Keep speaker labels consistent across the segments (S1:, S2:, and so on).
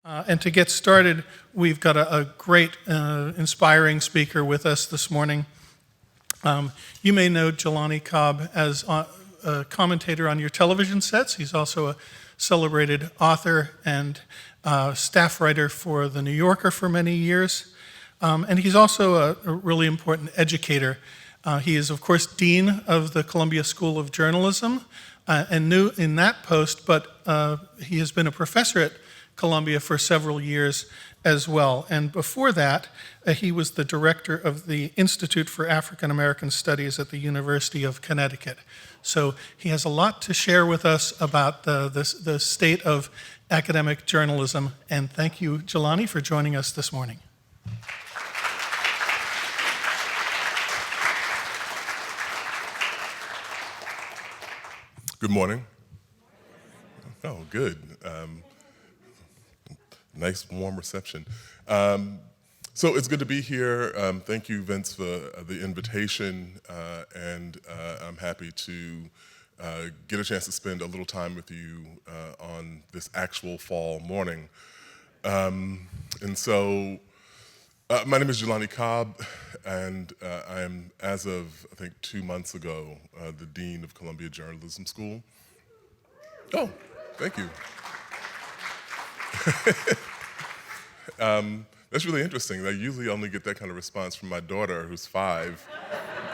S1: And to get started, we've got a great, inspiring speaker with us this morning. You may know Jelani Cobb as a commentator on your television sets. He's also a celebrated author and staff writer for The New Yorker for many years. And he's also a really important educator. He is, of course, Dean of the Columbia School of Journalism and new in that post, but he has been a professor at Columbia for several years as well. And before that, he was the director of the Institute for African American Studies at the University of Connecticut. So he has a lot to share with us about the state of academic journalism. And thank you, Jelani, for joining us this morning.
S2: Good morning. Oh, good. Nice, warm reception. So it's good to be here. Thank you, Vince, for the invitation, and I'm happy to get a chance to spend a little time with you on this actual fall morning. And so my name is Jelani Cobb, and I am, as of, I think, 2 months ago, the Dean of Columbia Journalism School. Oh, thank you. That's really interesting. I usually only get that kind of response from my daughter, who's 5.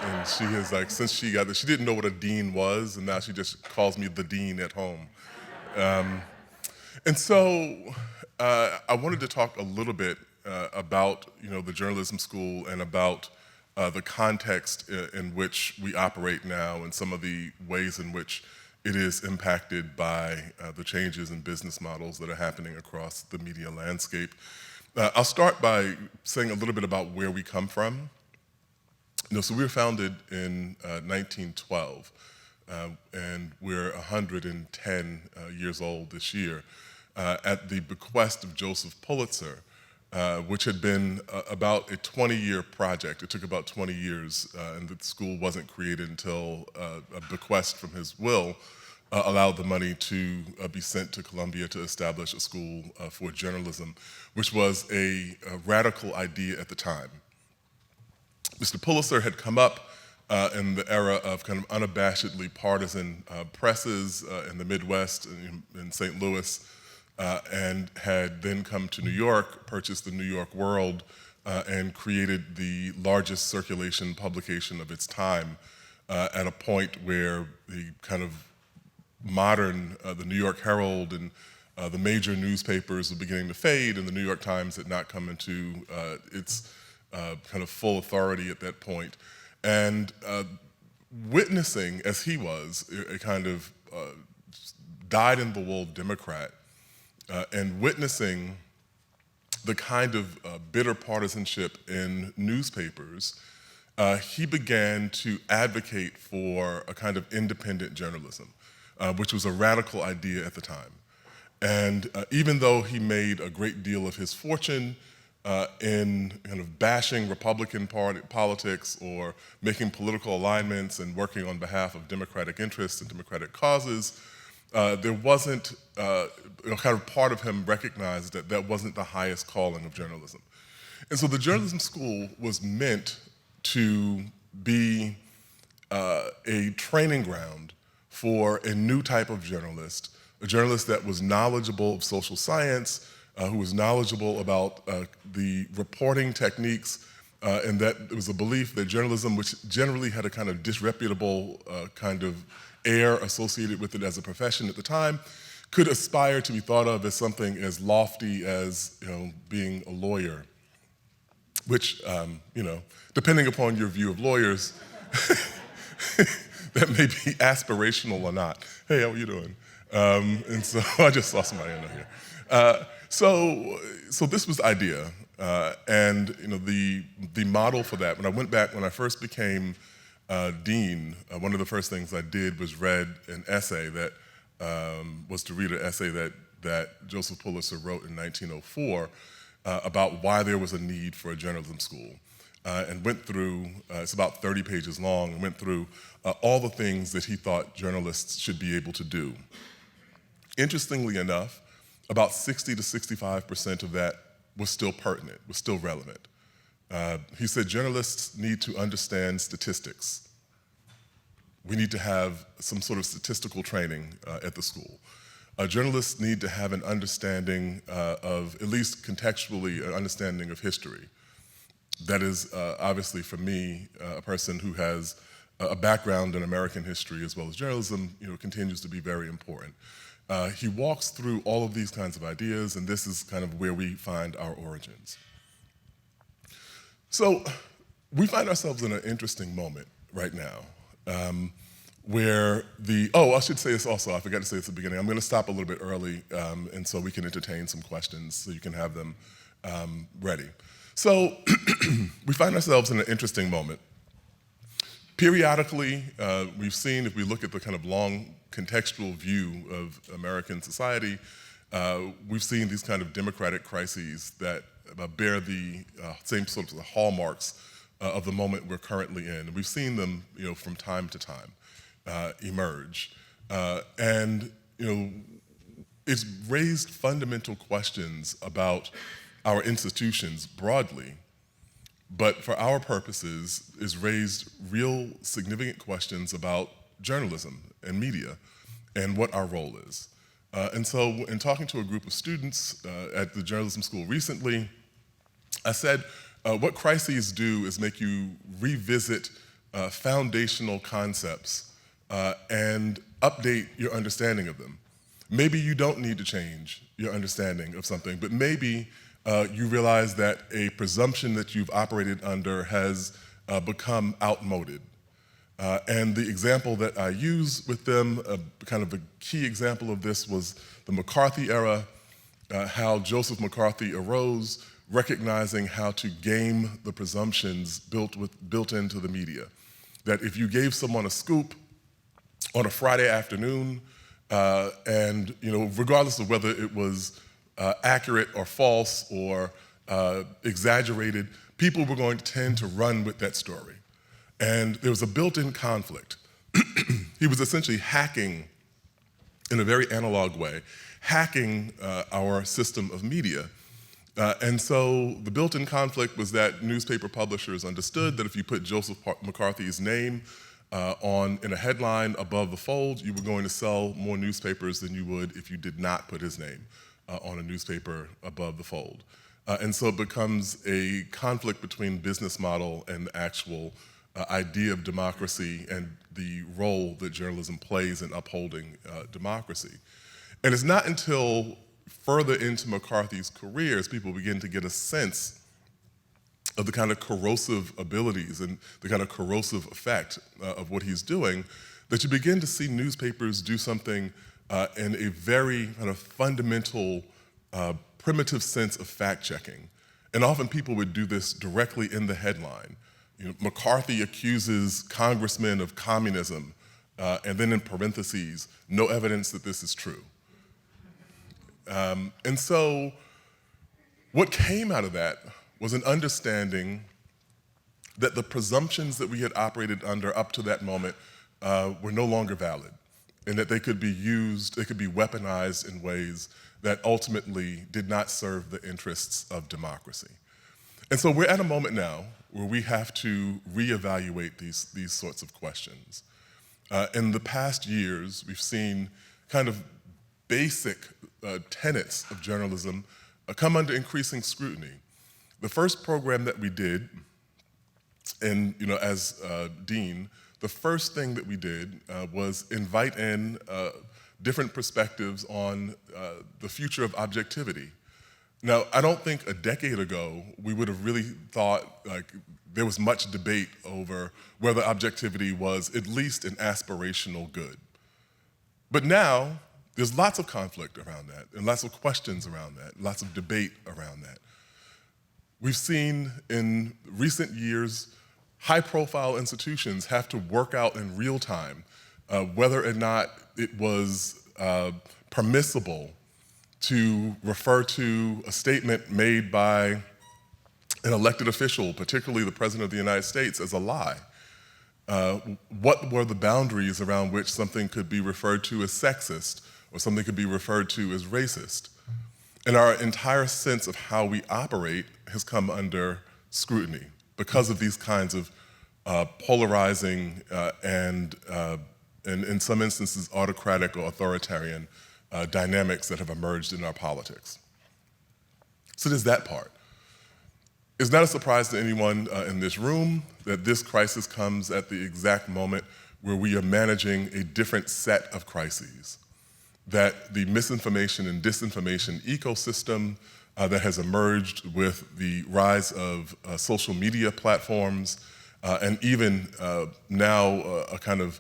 S2: And she is like, since she got this, she didn't know what a dean was, and now she just calls me the dean at home. And so I wanted to talk a little bit about the journalism school and about the context in which we operate now and some of the ways in which it is impacted by the changes in business models that are happening across the media landscape. I'll start by saying a little bit about where we come from. So we were founded in 1912, and we're 110 years old this year, at the bequest of Joseph Pulitzer, which had been about a 20-year project. It took about 20 years, and the school wasn't created until a bequest from his will allowed the money to be sent to Columbia to establish a school for journalism, which was a radical idea at the time. Mr. Pulitzer had come up in the era of kind of unabashedly partisan presses in the Midwest, in St. Louis, and had then come to New York, purchased the New York World, and created the largest circulation publication of its time at a point where the kind of modern, the New York Herald and the major newspapers were beginning to fade, and the New York Times had not come into its kind of full authority at that point. And witnessing, as he was, a kind of dyed-in-the-wool Democrat, and witnessing the kind of bitter partisanship in newspapers, he began to advocate for a kind of independent journalism, which was a radical idea at the time. And even though he made a great deal of his fortune in kind of bashing Republican politics or making political alignments and working on behalf of Democratic interests and Democratic causes, there wasn't, kind of part of him recognized that that wasn't the highest calling of journalism. And so the journalism school was meant to be a training ground for a new type of journalist, a journalist that was knowledgeable of social science, who was knowledgeable about the reporting techniques, and that it was a belief that journalism, which generally had a kind of disreputable kind of air associated with it as a profession at the time, could aspire to be thought of as something as lofty as being a lawyer, which, depending upon your view of lawyers, that may be aspirational or not. Hey, how are you doing? And so I just saw somebody in here. So this was the idea, and the model for that. When I first became dean, one of the first things I did was read an essay that was to read an essay that Joseph Pulitzer wrote in 1904 about why there was a need for a journalism school. And went through, it's about 30 pages long, and went through all the things that he thought journalists should be able to do. Interestingly enough, about 60 to 65% of that was still pertinent, was still relevant. He said journalists need to understand statistics. We need to have some sort of statistical training at the school. Journalists need to have an understanding of, at least contextually, an understanding of history. That is, obviously, for me, a person who has a background in American history as well as journalism, continues to be very important. He walks through all of these kinds of ideas, and this is kind of where we find our origins. So we find ourselves in an interesting moment right now, where I should say this also, I forgot to say this at the beginning. I'm going to stop a little bit early, and so we can entertain some questions so you can have them ready. So we find ourselves in an interesting moment. Periodically, we've seen, if we look at the kind of long contextual view of American society, we've seen these kind of democratic crises that bear the same sort of hallmarks of the moment we're currently in. And we've seen them, from time to time emerge. And it's raised fundamental questions about our institutions broadly, but for our purposes, it's raised real significant questions about journalism and media and what our role is. And so in talking to a group of students at the journalism school recently, I said, what crises do is make you revisit foundational concepts and update your understanding of them. Maybe you don't need to change your understanding of something, but maybe you realize that a presumption that you've operated under has become outmoded. And the example that I use with them, kind of a key example of this, was the McCarthy era, how Joseph McCarthy arose, recognizing how to game the presumptions built into the media. That if you gave someone a scoop on a Friday afternoon, and regardless of whether it was accurate or false or exaggerated, people were going to tend to run with that story. And there was a built-in conflict. He was essentially hacking, in a very analog way, hacking our system of media. And so the built-in conflict was that newspaper publishers understood that if you put Joseph McCarthy's name in a headline above the fold, you were going to sell more newspapers than you would if you did not put his name on a newspaper above the fold. And so it becomes a conflict between business model and the actual idea of democracy and the role that journalism plays in upholding democracy. And it's not until further into McCarthy's career as people begin to get a sense of the kind of corrosive abilities and the kind of corrosive effect of what he's doing, that you begin to see newspapers do something in a very kind of fundamental, primitive sense of fact-checking. And often people would do this directly in the headline. McCarthy accuses congressmen of communism, and then in parentheses, no evidence that this is true. And so what came out of that was an understanding that the presumptions that we had operated under up to that moment were no longer valid, and that they could be used, they could be weaponized in ways that ultimately did not serve the interests of democracy. And so we're at a moment now where we have to reevaluate these sorts of questions. In the past years, we've seen kind of basic tenets of journalism come under increasing scrutiny. The first program that we did, and as dean, the first thing that we did was invite in different perspectives on the future of objectivity. Now, I don't think a decade ago we would have really thought there was much debate over whether objectivity was at least an aspirational good. But now, there's lots of conflict around that, and lots of questions around that, lots of debate around that. We've seen in recent years high-profile institutions have to work out in real time whether or not it was permissible to refer to a statement made by an elected official, particularly the President of the United States, as a lie. What were the boundaries around which something could be referred to as sexist or something could be referred to as racist? And our entire sense of how we operate has come under scrutiny because of these kinds of polarizing and in some instances autocratic or authoritarian dynamics that have emerged in our politics. So there's that part. It's not a surprise to anyone in this room that this crisis comes at the exact moment where we are managing a different set of crises, that the misinformation and disinformation ecosystem that has emerged with the rise of social media platforms and even now a kind of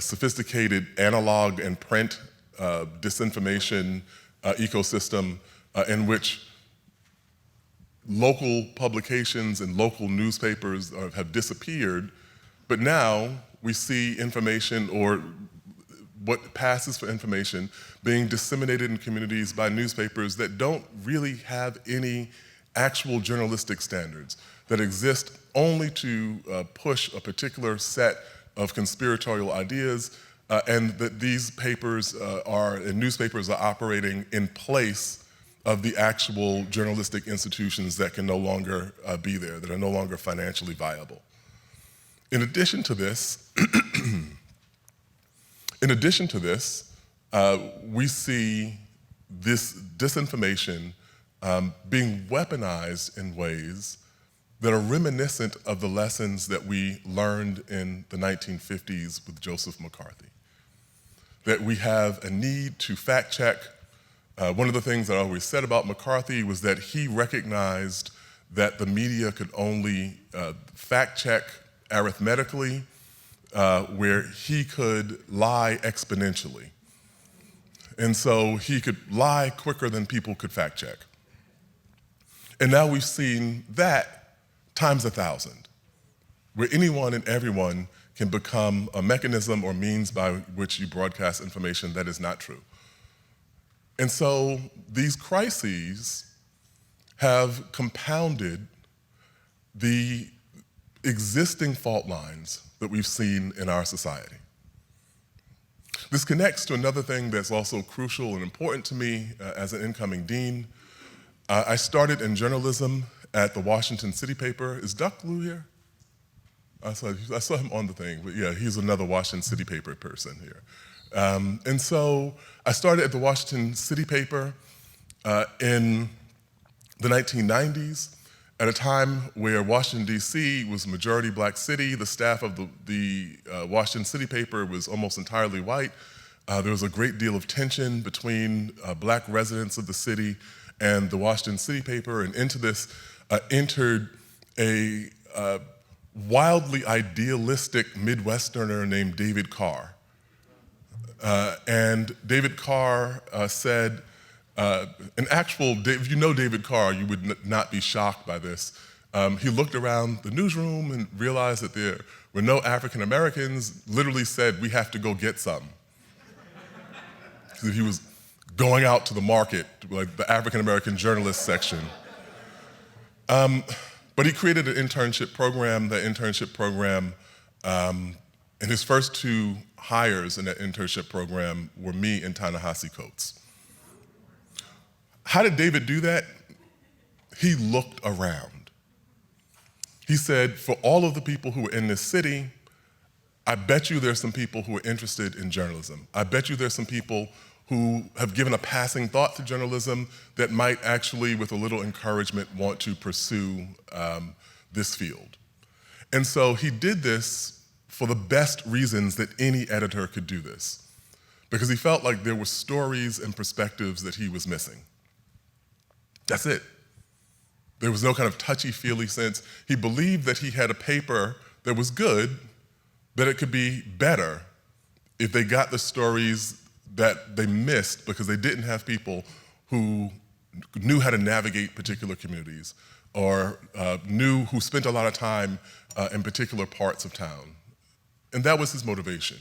S2: sophisticated analog and print disinformation ecosystem in which local publications and local newspapers have disappeared, but now we see information or what passes for information being disseminated in communities by newspapers that don't really have any actual journalistic standards, that exist only to push a particular set of conspiratorial ideas, and that these papers and newspapers are operating in place of the actual journalistic institutions that can no longer be there, that are no longer financially viable. In addition to this, we see this disinformation being weaponized in ways that are reminiscent of the lessons that we learned in the 1950s with Joseph McCarthy. That we have a need to fact check. One of the things that I always said about McCarthy was that he recognized that the media could only fact check arithmetically, where he could lie exponentially. And so he could lie quicker than people could fact check. And now we've seen that times 1,000, where anyone and everyone can become a mechanism or means by which you broadcast information that is not true. And so these crises have compounded the existing fault lines that we've seen in our society. This connects to another thing that's also crucial and important to me as an incoming dean. I started in journalism at the Washington City paper. Is Duck Lou here? I saw him on the thing, but yeah, he's another Washington City paper person here. And so I started at the Washington City paper in the 1990s, at a time where Washington, D.C. was a majority black city. The staff of the Washington City paper was almost entirely white. There was a great deal of tension between black residents of the city and the Washington City paper, and into this entered a wildly idealistic Midwesterner named David Carr. And David Carr said, if you know David Carr, you would not be shocked by this. He looked around the newsroom and realized that there were no African Americans, literally said, "We have to go get some." So he was going out to the market, like the African American journalist section. But he created an internship program. That internship program, and his first two hires in that internship program were me and Ta-Nehisi Coates. How did David do that? He looked around. He said, for all of the people who are in this city, I bet you there's some people who are interested in journalism. I bet you there's some people who have given a passing thought to journalism that might actually, with a little encouragement, want to pursue this field. And so he did this for the best reasons that any editor could do this, because he felt like there were stories and perspectives that he was missing. That's it. There was no kind of touchy-feely sense. He believed that he had a paper that was good, that it could be better if they got the stories that they missed because they didn't have people who knew how to navigate particular communities or who spent a lot of time in particular parts of town. And that was his motivation.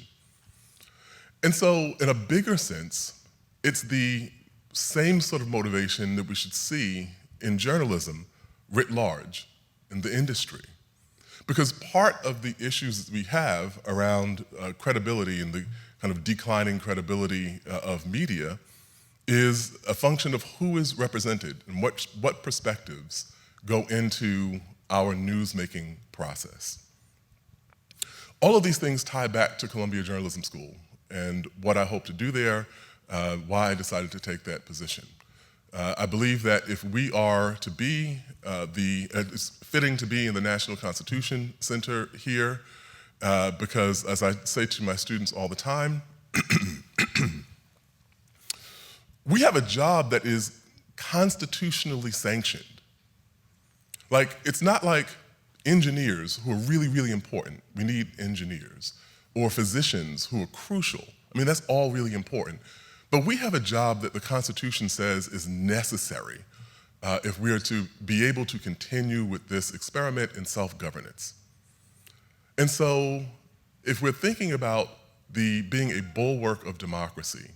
S2: And so in a bigger sense, it's the same sort of motivation that we should see in journalism writ large, in the industry. Because part of the issues that we have around credibility and the kind of declining credibility of media is a function of who is represented and what perspectives go into our news-making process. All of these things tie back to Columbia Journalism School and what I hope to do there, why I decided to take that position. I believe that if we are to be it's fitting to be in the National Constitution Center here, because as I say to my students all the time, we have a job that is constitutionally sanctioned. Like, it's not like engineers who are really, really important. We need engineers. Or physicians who are crucial. I mean, that's all really important. But we have a job that the Constitution says is necessary if we are to be able to continue with this experiment in self-governance. And so, if we're thinking about being a bulwark of democracy,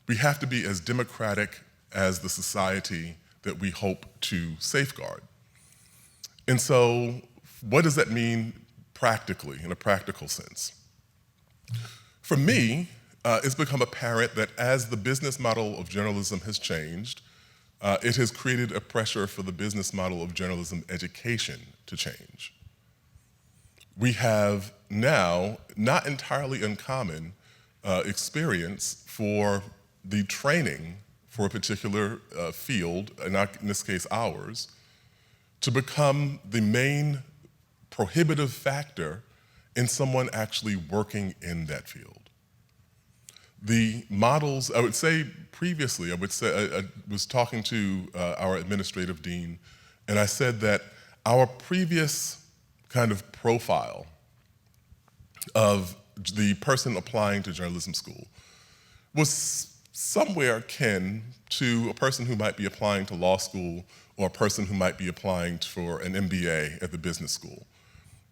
S2: we have to be as democratic as the society that we hope to safeguard. And so, what does that mean practically, in a practical sense? For me, it's become apparent that as the business model of journalism has changed, it has created a pressure for the business model of journalism education to change. We have now, not entirely uncommon, experience for the training for a particular field, in this case ours, to become the main prohibitive factor in someone actually working in that field. The models, I would say previously, I was talking to our administrative dean, and I said that our previous kind of profile of the person applying to journalism school was somewhere akin to a person who might be applying to law school or a person who might be applying for an MBA at the business school.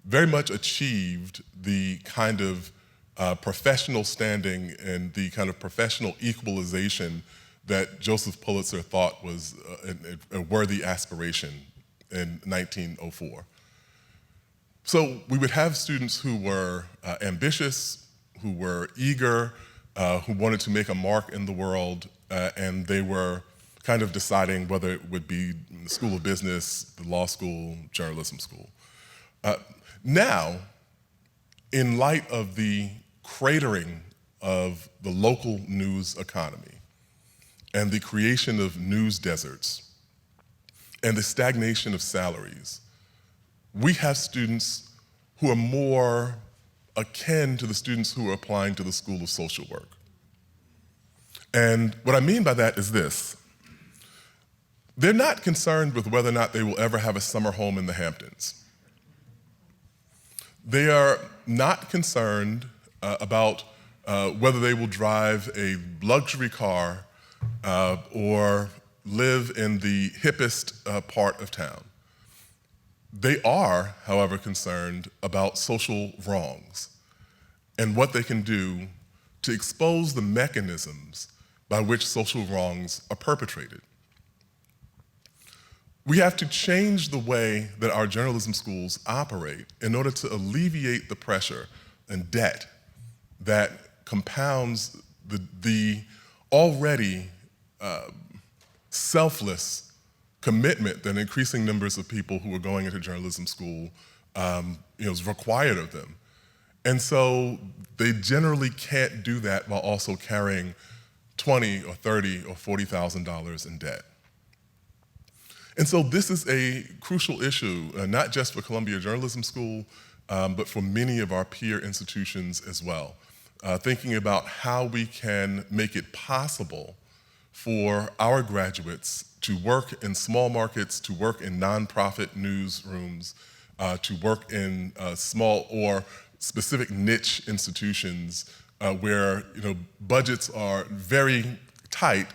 S2: Very much achieved the kind of professional standing and the kind of professional equalization that Joseph Pulitzer thought was a worthy aspiration in 1904. So we would have students who were ambitious, who were eager, who wanted to make a mark in the world, and they were kind of deciding whether it would be the School of Business, the law school, journalism school. Now, in light of the cratering of the local news economy and the creation of news deserts and the stagnation of salaries, we have students who are more akin to the students who are applying to the School of Social Work. And what I mean by that is this. They're not concerned with whether or not they will ever have a summer home in the Hamptons. They are not concerned about whether they will drive a luxury car or live in the hippest part of town. They are, however, concerned about social wrongs and what they can do to expose the mechanisms by which social wrongs are perpetrated. We have to change the way that our journalism schools operate in order to alleviate the pressure and debt that compounds the already selfless commitment that increasing numbers of people who are going into journalism school is required of them. And so they generally can't do that while also carrying $20,000 or $30,000 or $40,000 in debt. And so this is a crucial issue, not just for Columbia Journalism School, but for many of our peer institutions as well. Thinking about how we can make it possible for our graduates to work in small markets, to work in nonprofit newsrooms, to work in small or specific niche institutions where budgets are very tight,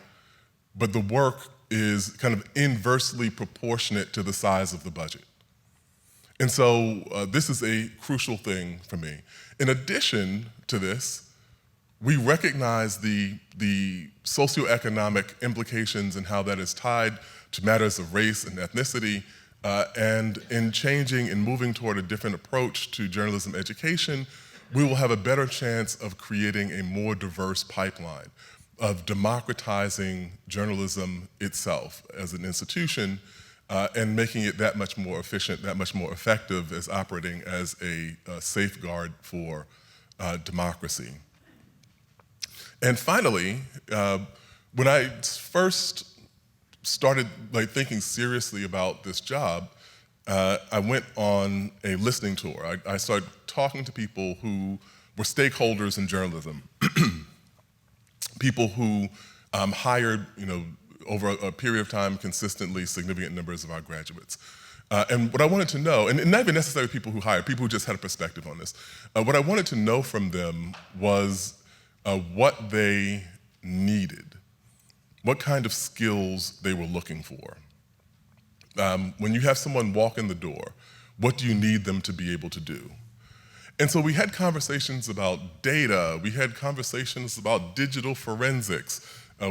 S2: but the work is kind of inversely proportionate to the size of the budget. And so this is a crucial thing for me. In addition to this, we recognize the socioeconomic implications and how that is tied to matters of race and ethnicity, and in changing and moving toward a different approach to journalism education, we will have a better chance of creating a more diverse pipeline. of democratizing journalism itself as an institution and making it that much more efficient, that much more effective as operating as a safeguard for democracy. And finally, when I first started thinking seriously about this job, I went on a listening tour. I started talking to people who were stakeholders in journalism, people who hired, over a period of time consistently significant numbers of our graduates. And what I wanted to know, and not even necessarily people who hired, people who just had a perspective on this, what I wanted to know from them was what they needed, what kind of skills they were looking for. When you have someone walk in the door, what do you need them to be able to do? And so we had conversations about data, we had conversations about digital forensics,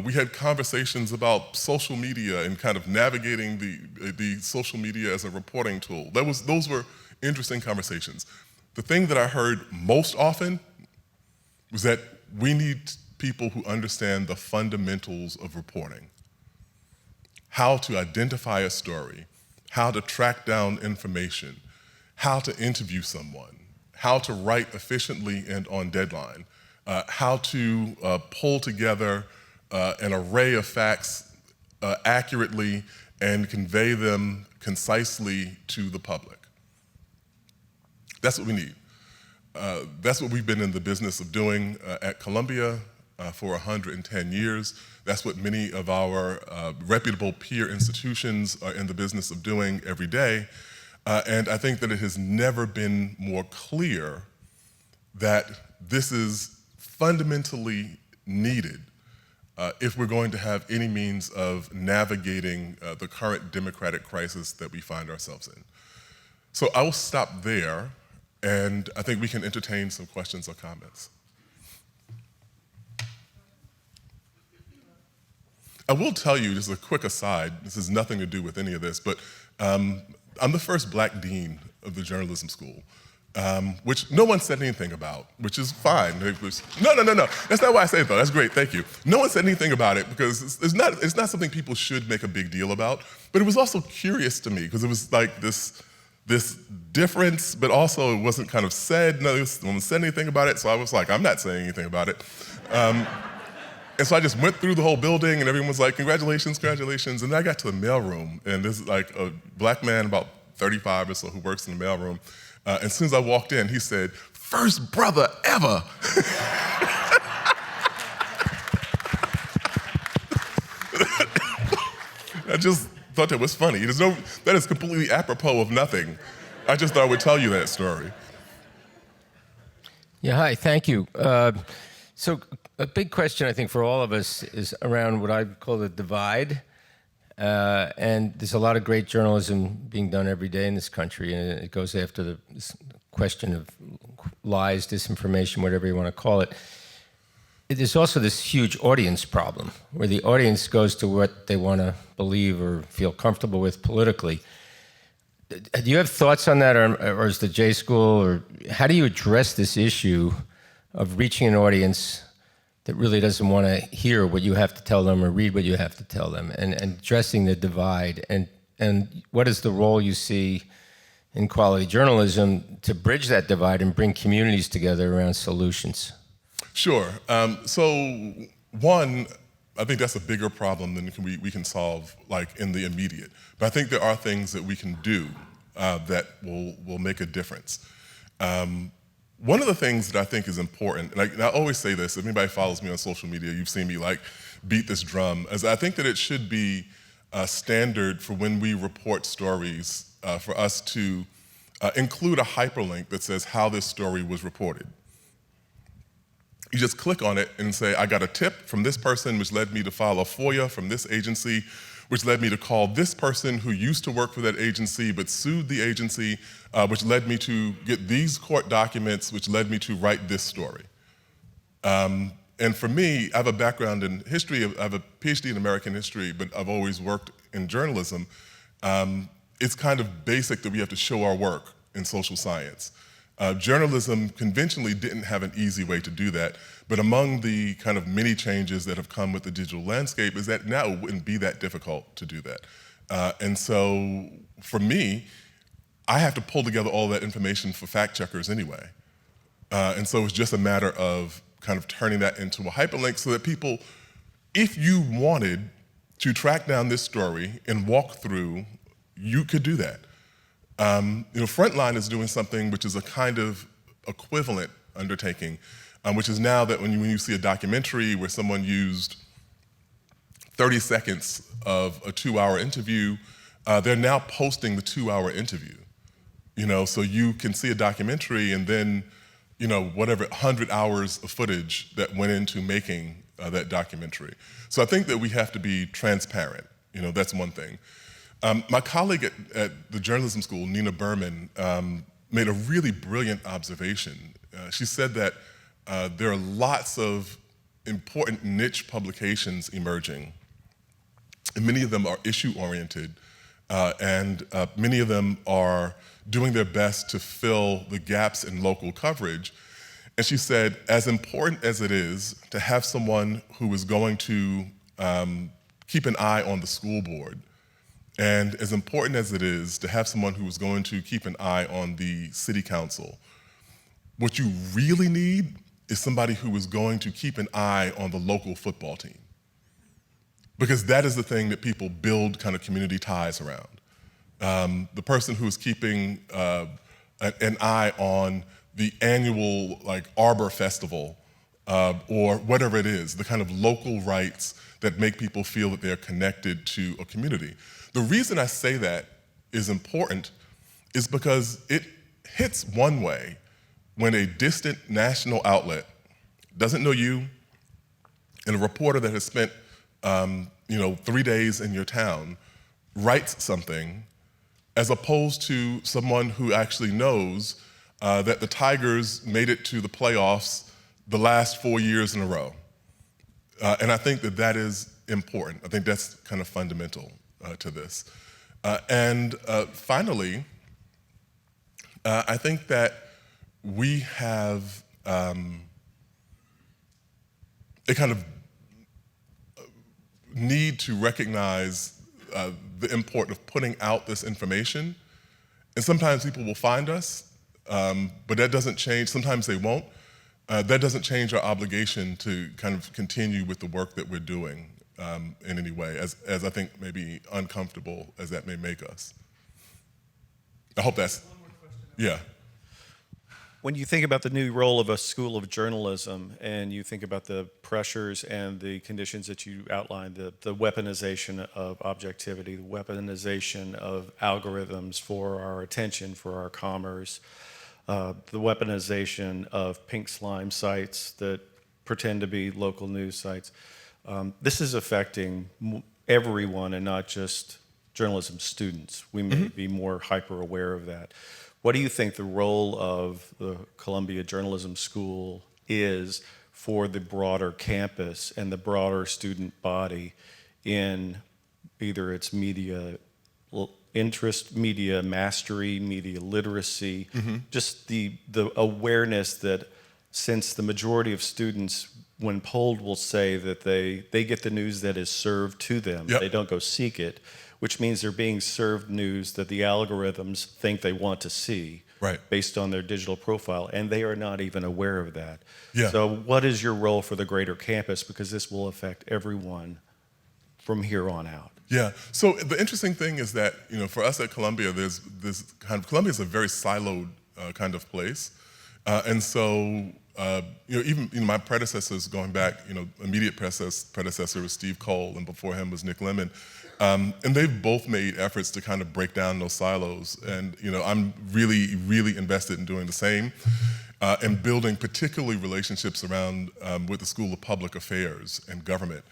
S2: we had conversations about social media and kind of navigating the social media as a reporting tool. Those were interesting conversations. The thing that I heard most often was that we need people who understand the fundamentals of reporting. How to identify a story, how to track down information, how to interview someone, how to write efficiently and on deadline, how to pull together an array of facts accurately and convey them concisely to the public. That's what we need. That's what we've been in the business of doing at Columbia for 110 years. That's what many of our reputable peer institutions are in the business of doing every day. And I think that it has never been more clear that this is fundamentally needed if we're going to have any means of navigating the current democratic crisis that we find ourselves in. So I will stop there, and I think we can entertain some questions or comments. I will tell you, just a quick aside, this has nothing to do with any of this, but I'm the first black dean of the journalism school, which no one said anything about, which is fine. No. That's not why I say it though, that's great, thank you. No one said anything about it because it's not something people should make a big deal about, but it was also curious to me because it was like this difference, but also it wasn't kind of said, no one said anything about it, so I was like, I'm not saying anything about it. And so I just went through the whole building and everyone was like, congratulations, congratulations. And then I got to the mailroom and this is like a black man about 35 or so who works in the mailroom. As soon as I walked in, he said, "First brother ever." I just thought that was funny. That is completely apropos of nothing. I just thought I would tell you that story.
S3: Yeah, hi, thank you. So a big question, I think, for all of us is around what I call the divide. And there's a lot of great journalism being done every day in this country, and it goes after this question of lies, disinformation, whatever you want to call it. There's also this huge audience problem, where the audience goes to what they want to believe or feel comfortable with politically. Do you have thoughts on that, or is the J School, or how do you address this issue of reaching an audience that really doesn't want to hear what you have to tell them or read what you have to tell them, and addressing the divide, and what is the role you see in quality journalism to bridge that divide and bring communities together around solutions?
S2: Sure. So one, I think that's a bigger problem than we can solve like in the immediate. But I think there are things that we can do that will make a difference. One of the things that I think is important, and I always say this, if anybody follows me on social media, you've seen me like beat this drum, as I think that it should be a standard for when we report stories for us to include a hyperlink that says how this story was reported. You just click on it and say, I got a tip from this person, which led me to file a FOIA from this agency, which led me to call this person who used to work for that agency but sued the agency, which led me to get these court documents, which led me to write this story. And for me, I have a background in history, I have a PhD in American history, but I've always worked in journalism. It's kind of basic that we have to show our work in social science. Journalism conventionally didn't have an easy way to do that, but among the kind of many changes that have come with the digital landscape is that now it wouldn't be that difficult to do that. And so for me, I have to pull together all that information for fact checkers anyway. And so it's just a matter of kind of turning that into a hyperlink so that people, if you wanted to track down this story and walk through, you could do that. Frontline is doing something which is a kind of equivalent undertaking, which is now that when you see a documentary where someone used 30 seconds of a 2-hour interview, they're now posting the 2-hour interview. So you can see a documentary and then, whatever 100 hours of footage that went into making that documentary. So I think that we have to be transparent. That's one thing. My colleague at the journalism school, Nina Berman, made a really brilliant observation. She said that there are lots of important niche publications emerging, and many of them are issue-oriented, and many of them are doing their best to fill the gaps in local coverage. And she said, as important as it is to have someone who is going to keep an eye on the school board, and as important as it is to have someone who is going to keep an eye on the city council, what you really need is somebody who is going to keep an eye on the local football team. Because that is the thing that people build kind of community ties around. The person who is keeping an eye on the annual Arbor Festival or whatever it is, the kind of local rights that make people feel that they're connected to a community. The reason I say that is important is because it hits one way when a distant national outlet doesn't know you, and a reporter that has spent 3 days in your town writes something, as opposed to someone who actually knows that the Tigers made it to the playoffs the last 4 years in a row. And I think that is important. I think that's kind of fundamental to this. And finally, I think that we have a kind of need to recognize the importance of putting out this information. And sometimes people will find us, but that doesn't change. Sometimes they won't. That doesn't change our obligation to kind of continue with the work that we're doing in any way, as I think maybe uncomfortable as that may make us. I hope that's, yeah.
S4: When you think about the new role of a school of journalism and you think about the pressures and the conditions that you outlined, the weaponization of objectivity, the weaponization of algorithms for our attention, for our commerce, the weaponization of pink slime sites that pretend to be local news sites, this is affecting everyone and not just journalism students. We may be more hyper aware of that. What do you think the role of the Columbia Journalism School is for the broader campus and the broader student body in either its media interest, media mastery, media literacy, just the awareness that since the majority of students, when polled, will say that they get the news that is served to them, they don't go seek it, which means they're being served news that the algorithms think they want to see based on their digital profile, and they are not even aware of that. So what is your role for the greater campus? Because this will affect everyone from here on out.
S2: Yeah, so the interesting thing is that, for us at Columbia, there's this kind of, Columbia is a very siloed kind of place. And so, even my predecessors going back, immediate predecessor was Steve Cole, and before him was Nick Lemon. And they've both made efforts to kind of break down those silos. And, I'm really, really invested in doing the same and building particularly relationships around with the School of Public Affairs and government,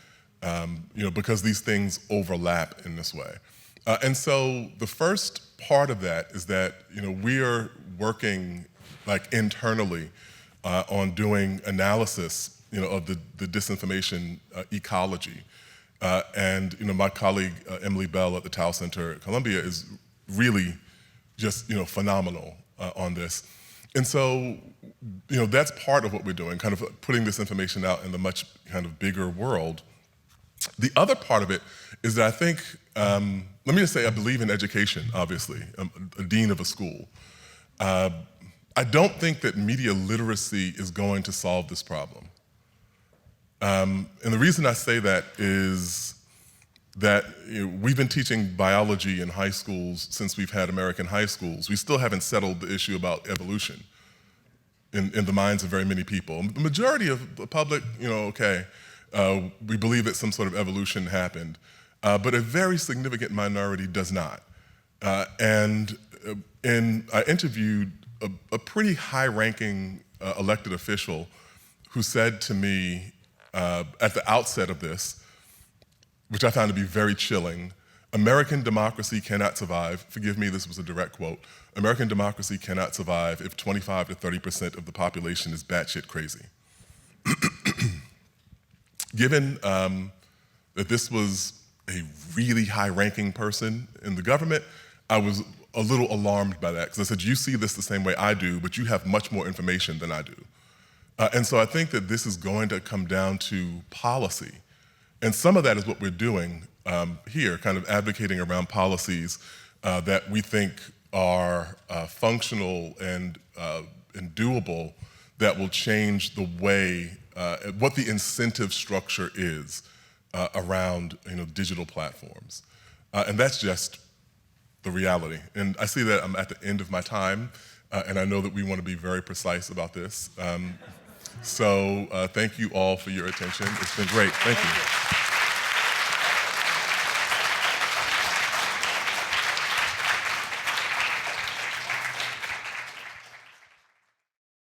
S2: because these things overlap in this way. And so the first part of that is that, we are working internally on doing analysis, of the disinformation ecology. And my colleague Emily Bell at the Tao Center at Columbia is really just phenomenal on this. And so, that's part of what we're doing, kind of putting this information out in the much kind of bigger world. The other part of it is that I think, let me just say, I believe in education, obviously. I'm a dean of a school. I don't think that media literacy is going to solve this problem. And the reason I say that is that we've been teaching biology in high schools since we've had American high schools. We still haven't settled the issue about evolution in the minds of very many people. The majority of the public, we believe that some sort of evolution happened, but a very significant minority does not. And I interviewed a pretty high-ranking elected official who said to me at the outset of this, which I found to be very chilling, American democracy cannot survive, forgive me, this was a direct quote, American democracy cannot survive if 25 to 30% of the population is batshit crazy. Given that this was a really high-ranking person in the government, I was a little alarmed by that, because I said, you see this the same way I do, but you have much more information than I do. And so I think that this is going to come down to policy. And some of that is what we're doing here, kind of advocating around policies that we think are functional and doable, that will change the way, what the incentive structure is around digital platforms. And that's just the reality. And I see that I'm at the end of my time, and I know that we want to be very precise about this. So thank you all for your attention. It's been great. Thank you.